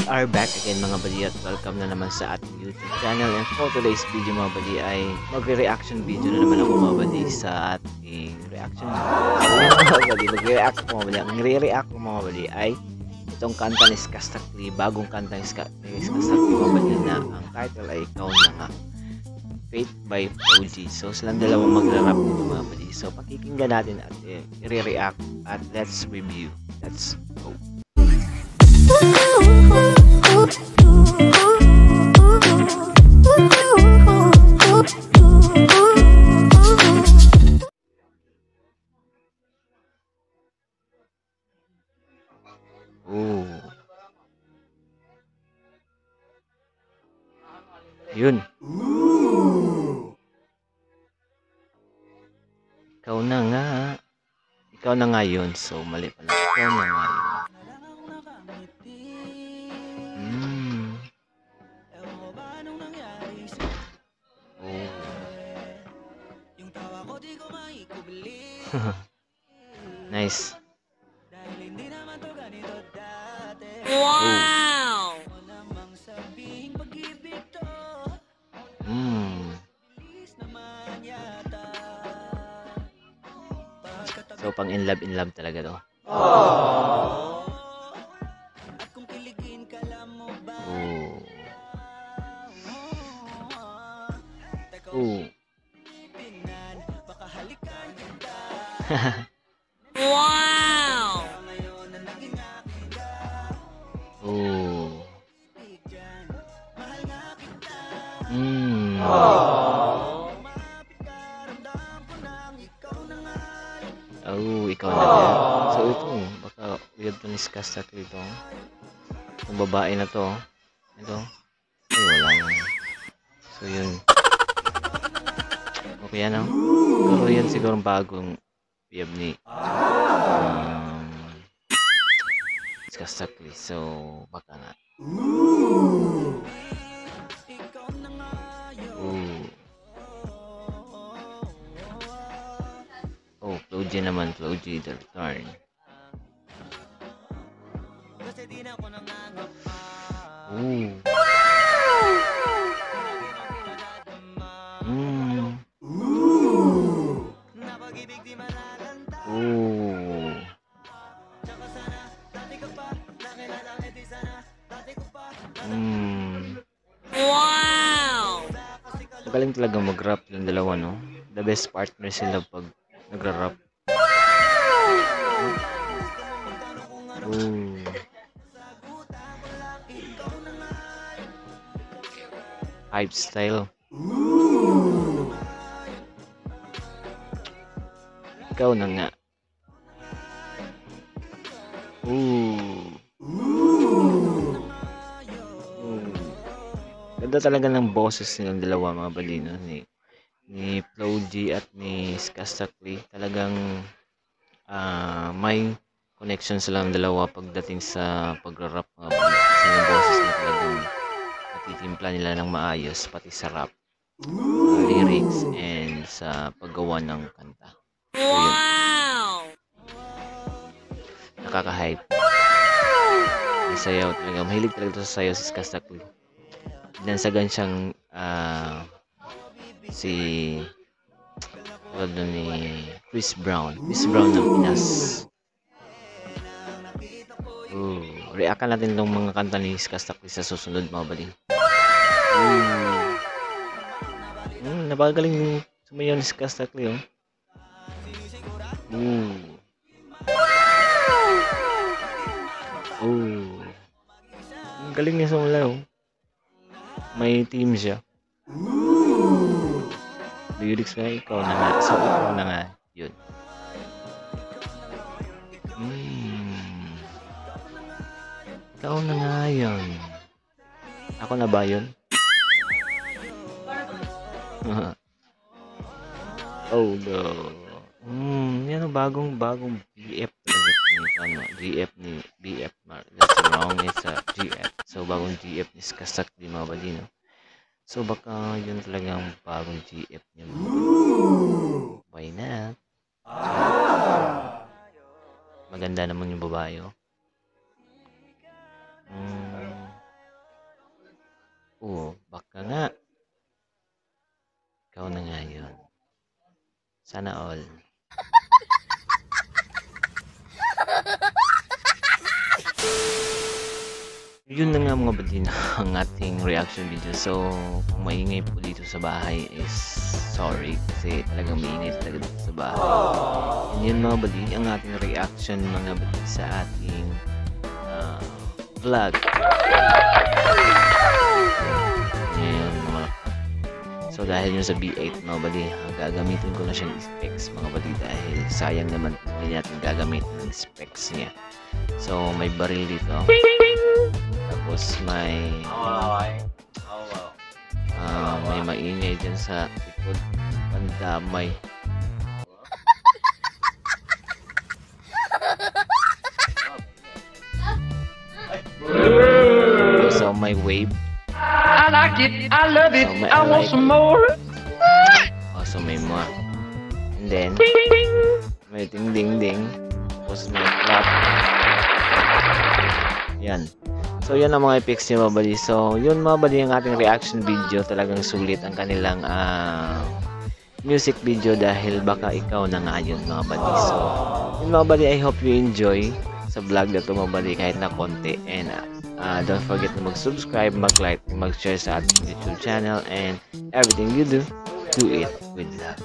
are back again mga bali at welcome na naman sa ating YouTube channel, and for today's video mga bali ay magre-reaction video na naman ako mga bali sa ating reaction magre-react ako mga bali. Ang re-react ko mga bali ay itong kanta ni Skastakli, bagong kanta ni Skastakli mga bali na ang title ay Ikaw Na Nga, Faith by Flow-G. So silang dalawang magra-rap nito mga bali, so pakikinggan natin at i-react at let's review. Let's go. Oh. Yun. Ikaw na nga. Ikaw na nga yun. So, mali pala. Ikaw na nga yun. Oh. Nice. Wow! So pang in love talaga to. Oh. Oh. Wow! Oh. Oh, ikaw na yan. So ito, baka weird to ni Skastakli ito. Itong babae na to. Ito. Ay, wala na. So yun. Okay yan, no? Pero yan siguro bagong biyab ni Skastakli. So, baka nga. Oh, Flow-G naman, Flow-G the return. Oh. Wow! Magaling talaga mag-rap yung dalawa, no? The best partner sila pag nagra-rap. Oh. Hype style. Ikaw na nga. Ganda talaga ng boses nilang dalawa mga balino ni Flow-G at ni Skastakli. Talagang may connection silang dalawa pagdating sa pagra-rap mga balino. Kasi yung boses na talagang natitimpla nila ng maayos pati sa rap, lyrics, and sa paggawa ng kanta. So, wow! Nakaka-hype. May sayaw talaga. Mahilig talaga sa sayaw si Skastakli. Dinansagan siyang si ni Chris Brown ng Pinas. Reactan natin itong mga kanta ni Skastakli sa susunod mga bali. Napakagaling sumayaw ni Skastakli, oh. Ang galing niya sumayaw. May team siya. Lyrics na ikaw na nga. So ikaw na nga. Yun. Ikaw na nga yun. Ako na ba yun? Oh no. Yan ang bagong BF talaga. GF ni BF. That's wrong. It's a GF. So bagong GF ni Skastakli mga balino. So baka yun talagang bagong GF niya. Why not? Maganda naman yung babae, oh. Sana all. Yun na nga mga buddy na ang ating reaction video. So, kung maingay po dito sa bahay is sorry kasi talagang maingay talaga dito sa bahay. And yun mga buddy, ang ating reaction mga buddy sa ating vlog. Ayan, so dahil yun sa B8 mga buddy, gagamitin ko na siyang specs mga buddy dahil sayang naman hindi natin gagamitin ng specs niya. So, may baril dito. Tapos may may maingay dyan sa likod, pandamay. So may wave. I like it, I love it, So, may I want alive. some more. So may mga. And then may ding ding ding. Tapos may clap. Yan. So yan ang mga effects niya mga buddy. So yun mga buddy ang ating reaction video. Talagang sulit ang kanilang music video dahil baka ikaw na nga yun mga buddy. So yun mga buddy, I hope you enjoy sa vlog na ito mga buddy kahit na konti. And don't forget na mag-subscribe, mag-like, mag-share sa ating YouTube channel, and everything you do it with love.